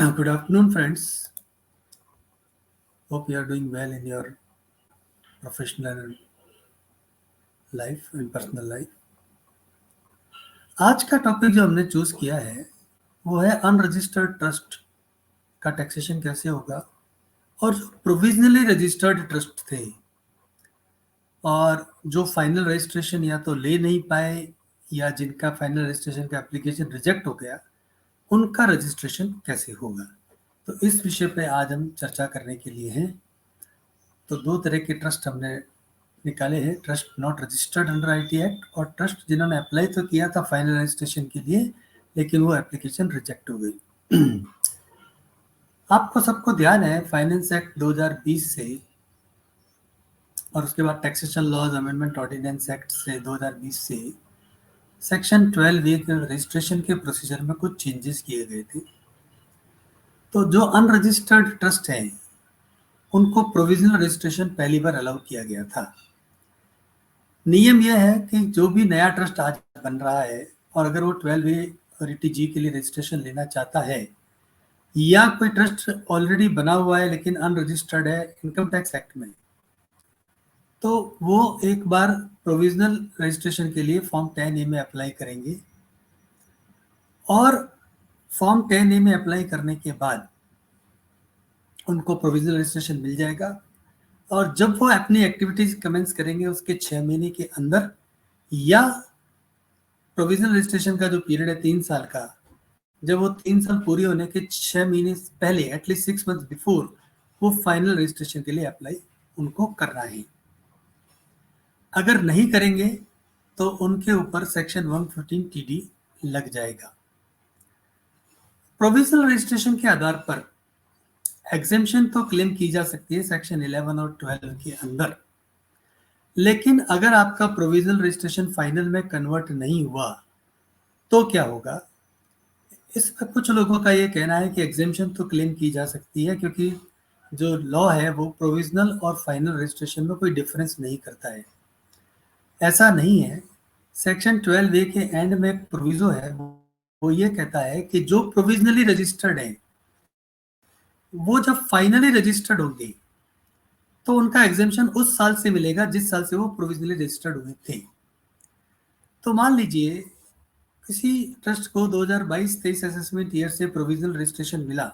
Good afternoon, friends. Hope you are doing well in your professional life and personal life. आज का topic जो हमने choose किया है वो है अनरजिस्टर्ड ट्रस्ट का टैक्सेशन कैसे होगा, और जो प्रोविजनली रजिस्टर्ड ट्रस्ट थे और जो फाइनल रजिस्ट्रेशन या तो ले नहीं पाए या जिनका फाइनल रजिस्ट्रेशन का एप्लीकेशन रिजेक्ट हो गया, उनका रजिस्ट्रेशन कैसे होगा। तो इस विषय पे आज हम चर्चा करने के लिए हैं। तो दो तरह के ट्रस्ट हमने निकाले हैं, trust not registered under IT act और ट्रस्ट जिन्होंने अप्लाई तो किया था फाइनल रजिस्ट्रेशन के लिए लेकिन वो एप्लीकेशन रिजेक्ट हो गई। आपको सबको ध्यान है फाइनेंस एक्ट 2020 से और उसके बाद taxation laws amendment ordinance act से 2020 से सेक्शन 12A के रजिस्ट्रेशन के प्रोसीजर में कुछ चेंजेस किए गए थे। तो जो अनरजिस्टर्ड ट्रस्ट हैं उनको प्रोविजनल रजिस्ट्रेशन पहली बार अलाउ किया गया था। नियम यह है कि जो भी नया ट्रस्ट आज बन रहा है और अगर वो 12A और ETG के लिए रजिस्ट्रेशन लेना चाहता है या कोई ट्रस्ट ऑलरेडी बना हुआ है लेकिन अनरजिस्टर्ड है इनकम टैक्स एक्ट में, तो वो एक बार प्रोविजनल रजिस्ट्रेशन के लिए फॉर्म 10A में अप्लाई करेंगे और फॉर्म 10A में अप्लाई करने के बाद उनको प्रोविजनल रजिस्ट्रेशन मिल जाएगा और जब वो अपनी एक्टिविटीज कमेंस करेंगे उसके 6 महीने के अंदर या प्रोविजनल रजिस्ट्रेशन का जो पीरियड है 3 साल का, जब वो 3 साल पूरी होने के 6 महीने पहले एटलीस्ट 6 मंथ बिफोर वो फाइनल रजिस्ट्रेशन के लिए अप्लाई उनको करना है। अगर नहीं करेंगे तो उनके ऊपर सेक्शन 115 TD लग जाएगा। प्रोविजनल रजिस्ट्रेशन के आधार पर एग्जेम्पशन तो क्लेम की जा सकती है सेक्शन 11 और 12 के अंदर, लेकिन अगर आपका प्रोविजनल रजिस्ट्रेशन फाइनल में कन्वर्ट नहीं हुआ तो क्या होगा। इसमें कुछ लोगों का ये कहना है कि एग्जेम्पशन तो क्लेम की जा सकती है क्योंकि जो लॉ है वो प्रोविजनल और फाइनल रजिस्ट्रेशन में कोई डिफरेंस नहीं करता है। ऐसा नहीं है। सेक्शन 12A के एंड में एक प्रोविजो है, वो ये कहता है कि जो प्रोविजनली रजिस्टर्ड है वो जब फाइनली रजिस्टर्ड होंगे तो उनका एग्जेम्पशन उस साल से मिलेगा जिस साल से वो प्रोविजनली रजिस्टर्ड हुए थे। तो मान लीजिए किसी ट्रस्ट को 2022-23 असेसमेंट ईयर से प्रोविजनल रजिस्ट्रेशन मिला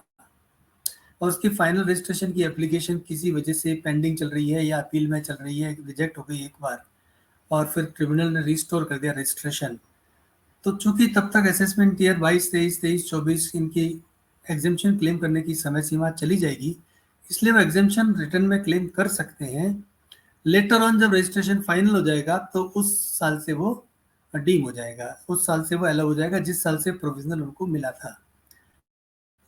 और उसकी फाइनल रजिस्ट्रेशन की एप्लीकेशन किसी वजह से पेंडिंग चल रही है या अपील में चल रही है, रिजेक्ट हो गई एक बार और फिर ट्रिब्यूनल ने रिस्टोर कर दिया रजिस्ट्रेशन। तो चूंकि तब तक असेसमेंट ईयर 22-23, 23-24 इनकी एग्जेम्पशन क्लेम करने की समय सीमा चली जाएगी, इसलिए वो एग्जेम्पशन रिटर्न में क्लेम कर सकते हैं। लेटर ऑन जब रजिस्ट्रेशन फाइनल हो जाएगा तो उस साल से वो डीम हो जाएगा, उस साल से वो अलाउ हो जाएगा जिस साल से प्रोविजनल उनको मिला था।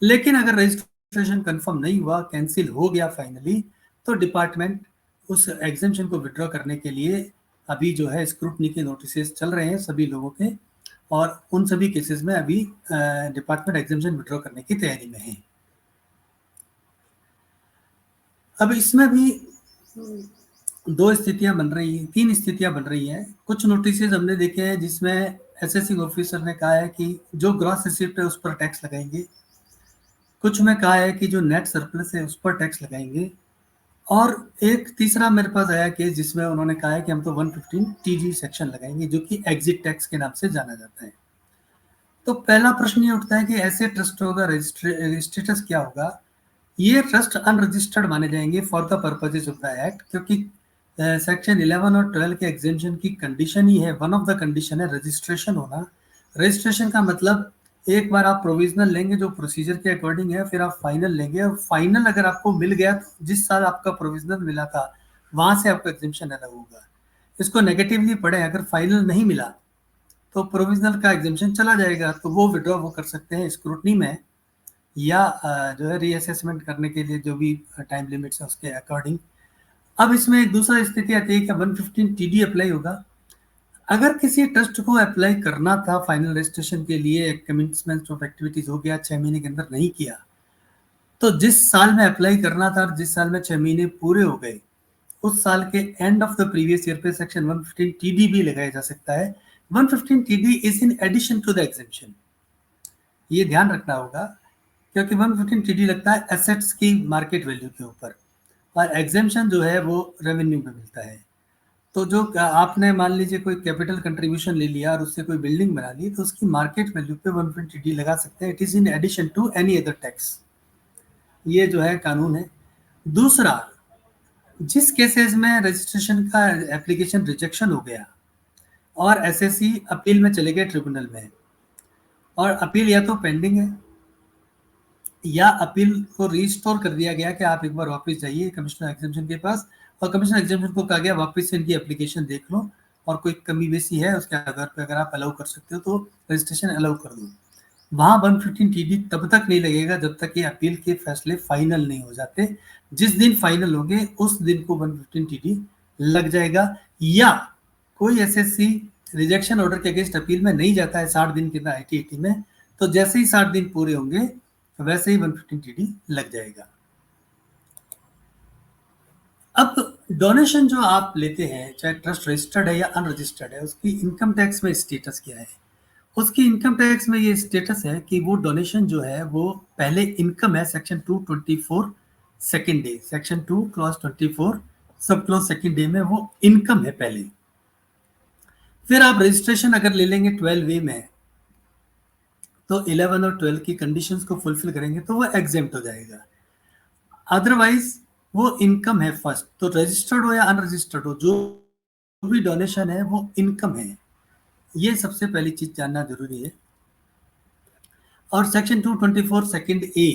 लेकिन अगर रजिस्ट्रेशन कंफर्म नहीं हुआ, कैंसिल हो गया फाइनली, तो डिपार्टमेंट उस एग्जेम्पशन को विड्रॉ करने के लिए अभी जो है स्क्रूटनी के नोटिस चल रहे हैं सभी लोगों के, और उन सभी केसेस में अभी डिपार्टमेंट एग्जेम्पशन विड्रॉ करने की तैयारी में है। अब इसमें भी दो स्थितियां बन रही हैं, 3 स्थितियां बन रही हैं। कुछ नोटिस हमने देखे हैं जिसमें असेसिंग ऑफिसर ने कहा है कि जो ग्रॉस रिसीप्ट है उस पर टैक्स लगाएंगे, कुछ में कहा है कि जो नेट सरप्लस है उस पर टैक्स लगाएंगे, और एक तीसरा मेरे पास आया केस जिसमें उन्होंने कहा है कि हम तो 115 TG सेक्शन लगाएंगे जो कि एग्जिट टैक्स के नाम से जाना जाता है। तो पहला प्रश्न ये उठता है कि ऐसे ट्रस्टों का स्टेटस क्या होगा। ये ट्रस्ट अनरजिस्टर्ड माने जाएंगे for the purposes of the act, क्योंकि सेक्शन 11 और 12 के एग्जेम्पशन की कंडीशन ही है, वन ऑफ द कंडीशन है रजिस्ट्रेशन होना। रजिस्ट्रेशन का मतलब एक बार आप प्रोविजनल लेंगे जो प्रोसीजर के अकॉर्डिंग है, फिर आप फाइनल लेंगे और फाइनल अगर आपको मिल गया तो जिस साल आपका प्रोविजनल मिला था वहां से आपका एग्जेम्पशन अलग होगा। इसको नेगेटिवली पढ़े, अगर फाइनल नहीं मिला तो प्रोविजनल का एग्जेम्पशन चला जाएगा, तो वो विड्रॉ वो कर सकते हैं स्क्रूटनी में या जो है रीअसेसमेंट करने के लिए जो भी टाइम लिमिट्स है उसके अकॉर्डिंग। अब इसमें एक दूसरा स्थिति आती है कि 115 TD अप्लाई होगा। अगर किसी ट्रस्ट को अप्लाई करना था फाइनल रजिस्ट्रेशन के लिए, कमिटमेंट ऑफ एक्टिविटीज हो गया, 6 महीने के अंदर नहीं किया, तो जिस साल में अप्लाई करना था और जिस साल में 6 महीने पूरे हो गए उस साल के end of the previous year पे सेक्शन 115 TD भी लगाया जा सकता है। 115 TD is in addition to the exemption. ये ध्यान रखना होगा क्योंकि 115 टीडी लगता है एसेट्स की मार्केट वैल्यू के ऊपर, और एग्जेम्पशन जो है वो रेवेन्यू में मिलता है। तो जो आपने मान लीजिए कोई कैपिटल कंट्रीब्यूशन ले लिया और उससे कोई बिल्डिंग बना ली, तो उसकी मार्केट वैल्यू पे 120 डी लगा सकते हैं। It is in addition to any other tax. ये जो है कानून है। दूसरा, जिस केसेस में रजिस्ट्रेशन का एप्लीकेशन रिजेक्शन हो गया और एसएससी अपील में चले गए ट्रिब्यूनल में, और अपील या तो पेंडिंग है या अपील को रिस्टोर कर दिया गया कि आप एक बार वापस जाइए कमिश्नर एग्जामिनेशन के पास, और कमिश्नर एग्जामिनेशन को कहा गया वापस से इनकी एप्लीकेशन देख लो और कोई कमी बेसी है उसके आधार पर अगर आप अलाउ कर सकते हो तो रजिस्ट्रेशन अलाउ कर दो। वहां 115 टीडी तब तक नहीं लगेगा जब तक ये अपील के फैसले फाइनल नहीं हो जाते। जिस दिन फाइनल होंगे उस दिन को 115 टीडी लग जाएगा। या कोई एसएससी रिजेक्शन ऑर्डर के अगेंस्ट अपील में नहीं जाता है 60 दिन के अंदर आईटीएटी में, तो जैसे ही 60 दिन पूरे होंगे वैसे ही 115 टीडी लग जाएगा। अब डोनेशन जो आप लेते हैं, चाहे ट्रस्ट रजिस्टर्ड है या अनरजिस्टर्ड है, उसकी इनकम टैक्स में स्टेटस क्या है? उसकी इनकम टैक्स में ये स्टेटस है कि वो डोनेशन जो है वो पहले इनकम है, section 224 second day, section 2 clause 24 sub clause second day में वो इनकम है पहले। फिर आप रजिस्ट्रेशन अगर ले लेंगे 12 ए में, तो 11 और 12 की कंडीशंस को फुलफिल करेंगे तो वो एग्जेम्प्ट हो जाएगा। अदरवाइज वो इनकम है फर्स्ट। तो रजिस्टर्ड हो या अनरजिस्टर्ड हो, जो भी डोनेशन है वो इनकम है। ये सबसे पहली चीज जानना जरूरी है। और सेक्शन 224 सेकंड ए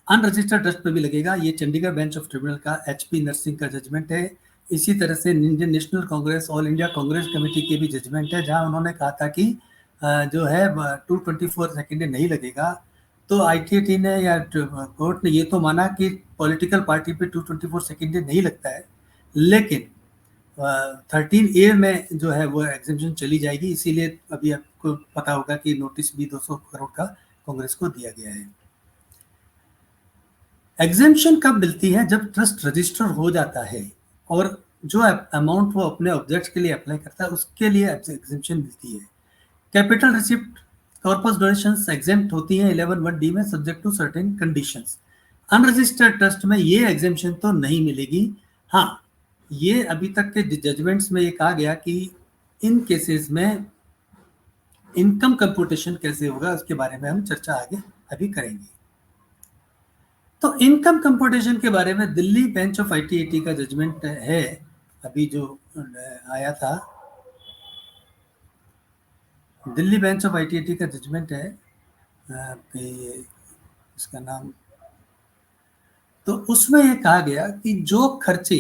अनरजिस्टर्ड ट्रस्ट पे भी लगेगा। ये चंडीगढ़ बेंच ऑफ ट्रिब्यूनल का एचपी नरसिंह का जजमेंट है। इसी तरह से Indian national Congress, all India Congress committee के भी जजमेंट है, जहां उन्होंने कहा था कि जो है 224 सेकंड ए नहीं लगेगा। तो आईटीएटी ने या कोर्ट ने ये तो माना कि पॉलिटिकल पार्टी पे 224 सेकंड नहीं लगता है, लेकिन 13 ए में जो है वो एग्जेम्पशन चली जाएगी। इसीलिए अभी आपको पता होगा कि नोटिस भी 200 करोड़ का कांग्रेस को दिया गया है। एग्जेम्पशन कब मिलती है? जब ट्रस्ट रजिस्टर हो जाता है और जो अमाउंट वो अपने ऑब्जेक्ट के लिए अप्लाई करता है उसके लिए एग्जेम्पशन मिलती है। Capital receipt, corpus donations exempt होती हैं 11(1)(d) में subject to certain conditions. Unregistered trust में ये एग्जेम्पशन तो नहीं मिलेगी। हाँ, ये अभी तक के जजमेंट्स में ये कहा गया कि इन केसेस में इनकम कंप्यूटेशन कैसे होगा उसके बारे में हम चर्चा आगे अभी करेंगे। तो इनकम कंप्यूटेशन के बारे में दिल्ली बेंच ऑफ आईटीएटी का जजमेंट है अभी जो आया था। दिल्ली बेंच ऑफ आईटीएटी का जजमेंट है इसका नाम, तो उसमें यह कहा गया कि जो खर्चे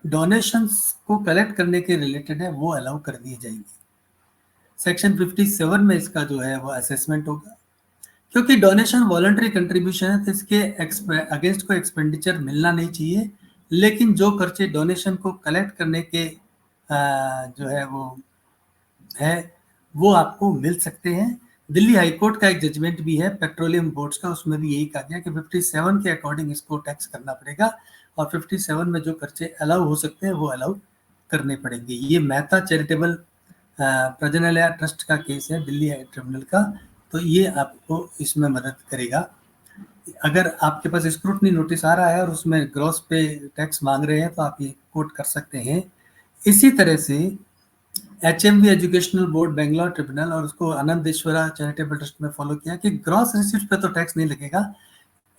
डोनेशंस को कलेक्ट करने के रिलेटेड है वो अलाउ कर दिए जाएंगे। सेक्शन 57 में इसका जो है वो असेसमेंट होगा। क्योंकि डोनेशन वॉलंटरी कंट्रीब्यूशन है तो इसके अगेंस्ट को एक्सपेंडिचर मिलना नहीं चाहिए, लेकिन जो खर्चे डोनेशन को कलेक्ट करने के जो है वो आपको मिल सकते हैं। दिल्ली हाईकोर्ट का एक जजमेंट भी है पेट्रोलियम बोर्ड्स का, उसमें भी यही कहा गया कि 57 के अकॉर्डिंग इसको टैक्स करना पड़ेगा और 57 में जो खर्चे अलाउ हो सकते हैं वो अलाउ करने पड़ेंगे। ये मेहता चैरिटेबल प्रजनालय ट्रस्ट का केस है दिल्ली ट्रिब्यूनल का, तो ये आपको इसमें मदद करेगा। अगर आपके पास स्क्रूटनी नोटिस आ रहा है और उसमें ग्रॉस पे टैक्स मांग रहे हैं तो आप ये कोट कर सकते हैं। इसी तरह से HMV educational board Bangalore tribunal और उसको आनंदेश्वरा चैरिटेबल ट्रस्ट में फॉलो किया कि ग्रॉस रिसीप्ट पे तो टैक्स नहीं लगेगा।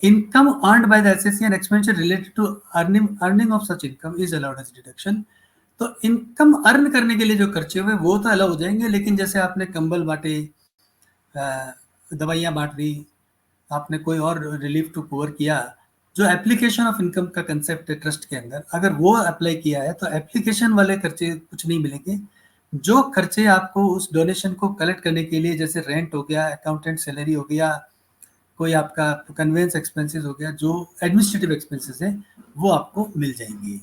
Income earned by the SSC and expenditure related to earning of such income is allowed as deduction. तो इनकम अर्न करने के लिए जो खर्चे हुए वो तो अलाउ हो जाएंगे, लेकिन जैसे आपने कंबल बांटे, दवाइयाँ बांट दी, आपने कोई और रिलीफ टू पुअर किया, जो एप्लीकेशन ऑफ इनकम का कंसेप्ट है ट्रस्ट के अंदर, अगर वो अप्लाई किया है तो एप्लीकेशन वाले खर्चे कुछ नहीं मिलेंगे। जो खर्चे आपको उस डोनेशन को कलेक्ट करने के लिए, जैसे रेंट हो गया, अकाउंटेंट सैलरी हो गया, कोई आपका कन्वेंस एक्सपेंसेस हो गया, जो एडमिनिस्ट्रेटिव एक्सपेंसेस है वो आपको मिल जाएंगे।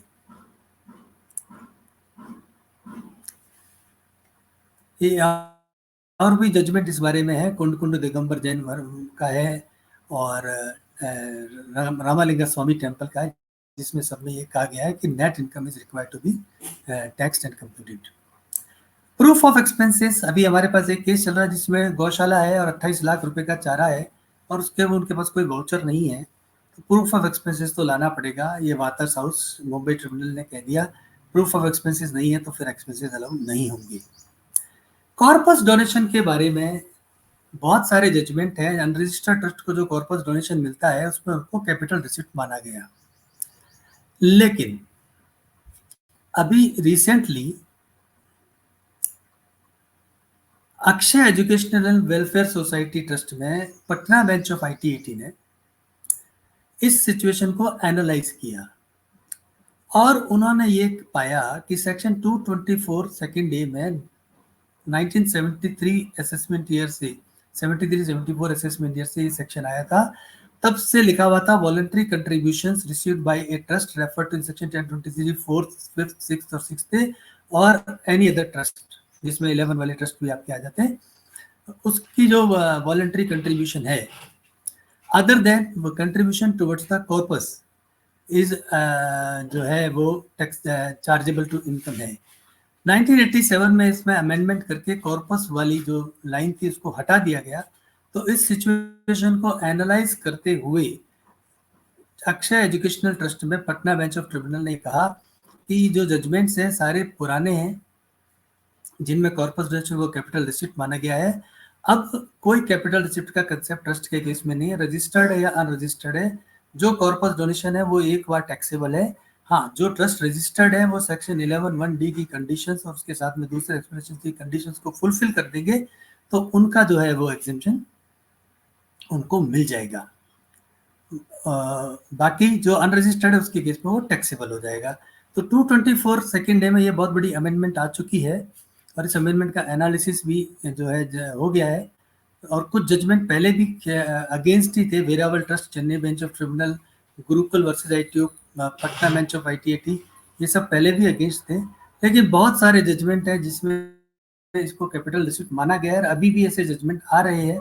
ये और भी जजमेंट इस बारे में है, कुंड दिगंबर जैन का है और रामालिंगा स्वामी टेम्पल का है, जिसमें सब में ये कहा गया है कि net income is required to be taxed and computed. Proof of expenses, अभी हमारे पास एक केस चल रहा है जिसमें गौशाला है और 28 लाख रुपए का चारा है और उसके उनके पास कोई वाउचर नहीं है, तो प्रूफ ऑफ एक्सपेंसेस तो लाना पड़ेगा। ये वाटर्स हाउस मुंबई ट्रिब्यूनल ने कह दिया, प्रूफ ऑफ एक्सपेंसेस नहीं है तो फिर एक्सपेंसेस अलाउ नहीं होंगे। कॉर्पस डोनेशन के बारे में बहुत सारे जजमेंट हैं। अनरजिस्टर्ड ट्रस्ट को जो कॉर्पस डोनेशन मिलता है उसमें उनको कैपिटल रिसिप्ट माना गया, लेकिन अभी recently Akshay educational welfare society trust में पटना बेंच ऑफ ITAT ने इस सिचुएशन को एनालाइज किया और उन्होंने ये पाया कि सेक्शन 224 सेकेंड ए में 1973 असेसमेंट ईयर से 73-74 असेसमेंट ईयर से ये सेक्शन आया था, तब से लिखा हुआ था voluntary contributions received by a trust refer to in section 1023 4th 5th 6th और 6th और एनी अदर ट्रस्ट, जिसमें 11 वाले ट्रस्ट भी आपके आ जाते हैं, उसकी जो वॉलंटरी कंट्रीब्यूशन है other than contribution towards the corpus is जो है वो टैक्स चार्जेबल टू इनकम है। 1987 में इसमें अमेंडमेंट करके कॉर्पस वाली जो लाइन थी उसको हटा दिया गया। तो इस सिचुएशन को एनालाइज करते हुए अक्षय एजुकेशनल ट्रस्ट में पटना बेंच ऑफ ट्रिब्यूनल ने कहा कि जो जजमेंट्स हैं सारे पुराने हैं जिनमें कॉर्पस डोनेशन को कैपिटल रिसिप्ट माना गया है। अब कोई कैपिटल रिसिप्ट का कंसेप्ट ट्रस्ट के केस में नहीं है, रजिस्टर्ड है या अनरजिस्टर्ड है, जो कॉर्पस डोनेशन है वो एक बार टैक्सेबल है। हाँ, जो ट्रस्ट रजिस्टर्ड है वो सेक्शन 11(1)(d) की कंडीशंस और उसके साथ में दूसरे एक्सप्रेशन की कंडीशंस को फुलफिल कर देंगे तो उनका जो है वो एग्जेम्पशन उनको मिल जाएगा। बाकी जो अनरजिस्टर्ड है उसके केस में वो टैक्सेबल हो जाएगा। तो 224 सेकेंड डे में ये बहुत बड़ी अमेंडमेंट आ चुकी है और इस अमेंडमेंट का एनालिसिस भी जो है हो गया है और कुछ जजमेंट पहले भी अगेंस्ट ही थे। Veraval trust, Chennai bench of tribunal, Gurukul versus ITU, Patna bench of ITAT, ये सब पहले भी अगेंस्ट थे, लेकिन बहुत सारे जजमेंट है जिसमें इसको कैपिटल रिसिप्ट माना गया है। अभी भी ऐसे जजमेंट आ रहे हैं।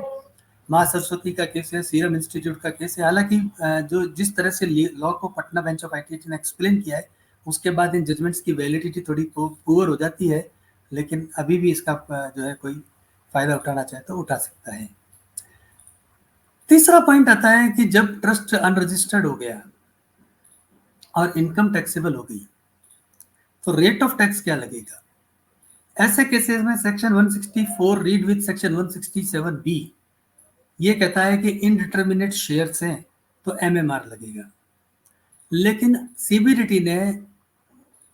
माँ सरस्वती का केस है, सीरम इंस्टीट्यूट का केस है। हालांकि जो जिस तरह से लॉ को पटना बेंच ऑफ ITAT ने एक्सप्लेन किया है उसके बाद इन जजमेंट्स की वैलिडिटी थोड़ी पुअर हो जाती है, लेकिन अभी भी इसका जो है कोई फायदा उठाना चाहे तो उठा सकता है। तीसरा पॉइंट आता है कि जब ट्रस्ट अनरजिस्टर्ड हो गया और इनकम टैक्सेबल हो गई तो रेट ऑफ टैक्स क्या लगेगा। ऐसे केसेस में section 164 read with section 167B ये कहता है कि इनडिटर्मिनेट शेयर्स हैं तो MMR लगेगा, लेकिन CBDT ने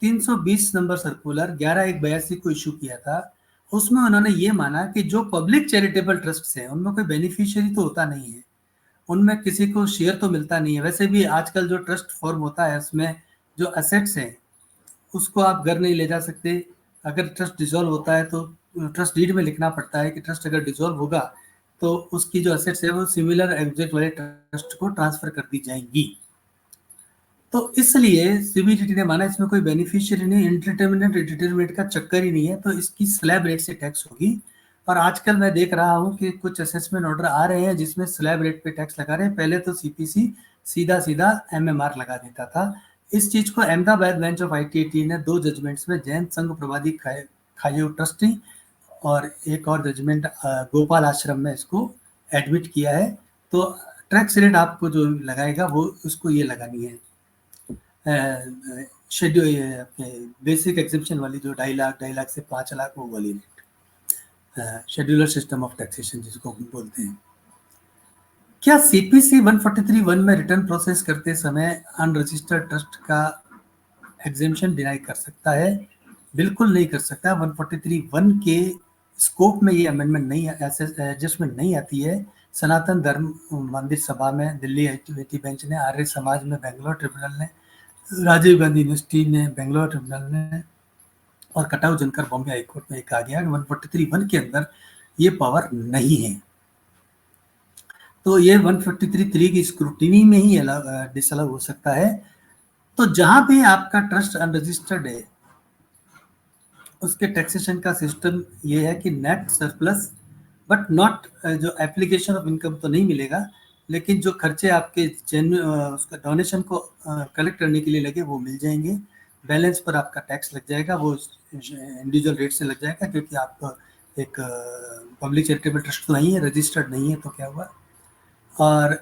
320 नंबर सर्कुलर 11/1/82 को इशू किया था। उसमें उन्होंने ये माना कि जो पब्लिक चैरिटेबल ट्रस्ट हैं उनमें कोई बेनिफिशियरी तो होता नहीं है, उनमें किसी को शेयर तो मिलता नहीं है। वैसे भी आजकल जो ट्रस्ट फॉर्म होता है उसमें जो असेट्स हैं उसको आप घर नहीं ले जा सकते। अगर ट्रस्ट डिसॉल्व होता है तो ट्रस्ट डीड में लिखना पड़ता है कि ट्रस्ट अगर डिसॉल्व होगा तो उसकी जो असेट्स है वो सिमिलर एग्जैक्ट वाले ट्रस्ट को ट्रांसफर कर दी जाएंगी। तो इसलिए CBDT ने माना इसमें कोई बेनिफिशियरी नहीं, इंडिटरमिनेट का चक्कर ही नहीं है, तो इसकी स्लैब रेट से टैक्स होगी। और आजकल मैं देख रहा हूँ कि कुछ असेसमेंट ऑर्डर आ रहे हैं जिसमें स्लैब रेट पे टैक्स लगा रहे हैं। पहले तो CPC सीधा सीधा MMR लगा देता था। इस चीज को अहमदाबाद बेंच ऑफ ITAT ने 2 जजमेंट्स में जैन संघ प्रवादी खायू ट्रस्टी और एक और जजमेंट गोपाल आश्रम में इसको एडमिट किया है। तो टैक्स रेट आपको जो लगाएगा वो उसको ये लगानी है शेड्यूल अपने बेसिक एग्जिबिशन वाली जो 2.5 लाख से 5 लाख वो वाली rate, scheduler system of taxation जिसको हम बोलते हैं। क्या CPC 143(1) में रिटर्न प्रोसेस करते समय अनरजिस्टर्ड ट्रस्ट का एग्जेम्पशन डिनाई कर सकता है? बिल्कुल नहीं कर सकता। 143(1) के स्कोप में ये अमेंडमेंट नहीं, एडजस्टमेंट नहीं आती है। सनातन धर्म मंदिर सभा में दिल्ली ITAT बेंच ने, आर्य समाज में बेंगलोर ट्रिब्यूनल ने, राजीव गांधी यूनिवर्सिटी ने बेंगलोर ट्रिब्यूनल ने और कटाऊ जनकर बॉम्बे हाईकोर्ट में कहा गया 143(1) के अंदर ये पावर नहीं है। तो ये 143(3) की स्क्रूटिनी में ही डिसअलाउ हो सकता है। तो जहां भी आपका ट्रस्ट अनरजिस्टर्ड है उसके टैक्सेशन का सिस्टम ये है कि नेट सरप्लस बट नॉट जो एप्लीकेशन ऑफ इनकम तो नहीं मिलेगा, लेकिन जो खर्चे आपके उसका डोनेशन को कलेक्ट करने के लिए लगे वो मिल जाएंगे। बैलेंस पर आपका टैक्स लग जाएगा, वो इंडिविजुअल रेट से लग जाएगा क्योंकि आप एक पब्लिक चैरिटेबल ट्रस्ट तो नहीं है, रजिस्टर्ड नहीं है, तो क्या हुआ और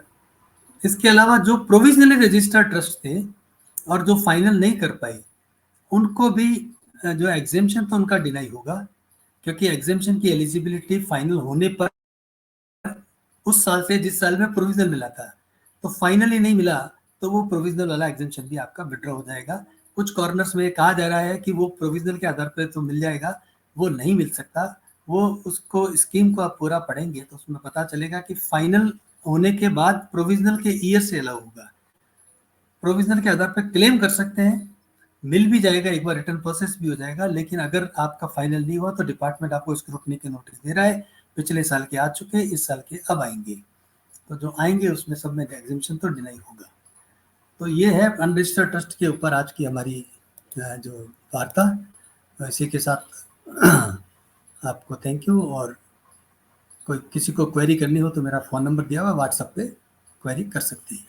इसके अलावा जो प्रोविजनली रजिस्टर्ड ट्रस्ट थे और जो फाइनल नहीं कर पाए, उनको भी जो एग्जेम्पशन था उनका डिनाई होगा, क्योंकि एग्जेम्पशन की एलिजिबिलिटी फाइनल होने पर उस साल से जिस साल में प्रोविजनल मिला था, तो फाइनली नहीं मिला तो वो प्रोविजनल वाला एग्जेम्पशन भी आपका विड्रॉ हो जाएगा। कुछ कॉर्नर्स में कहा जा रहा है कि वो प्रोविजनल के आधार पर तो मिल जाएगा, वो नहीं मिल सकता। वो उसको स्कीम को आप पूरा पढ़ेंगे तो उसमें पता चलेगा कि फाइनल होने के बाद प्रोविजनल के ईयर से अलाउ होगा। प्रोविजनल के आधार पर क्लेम कर सकते हैं, मिल भी जाएगा, एक बार रिटर्न प्रोसेस भी हो जाएगा, लेकिन अगर आपका फाइनल नहीं हुआ तो डिपार्टमेंट आपको स्क्रूटनी के नोटिस दे रहा है। पिछले साल के आ चुके, इस साल के अब आएंगे, तो जो आएंगे उसमें सब में एग्जेम्पशन तो डिनाई होगा। तो ये है अनरजिस्टर्ड ट्रस्ट के ऊपर आज की हमारी जो वार्ता। तो इसी के साथ आपको थैंक यू। और कोई किसी को क्वेरी करनी हो तो मेरा फ़ोन नंबर दिया हुआ, व्हाट्सएप पे क्वेरी कर सकते हैं।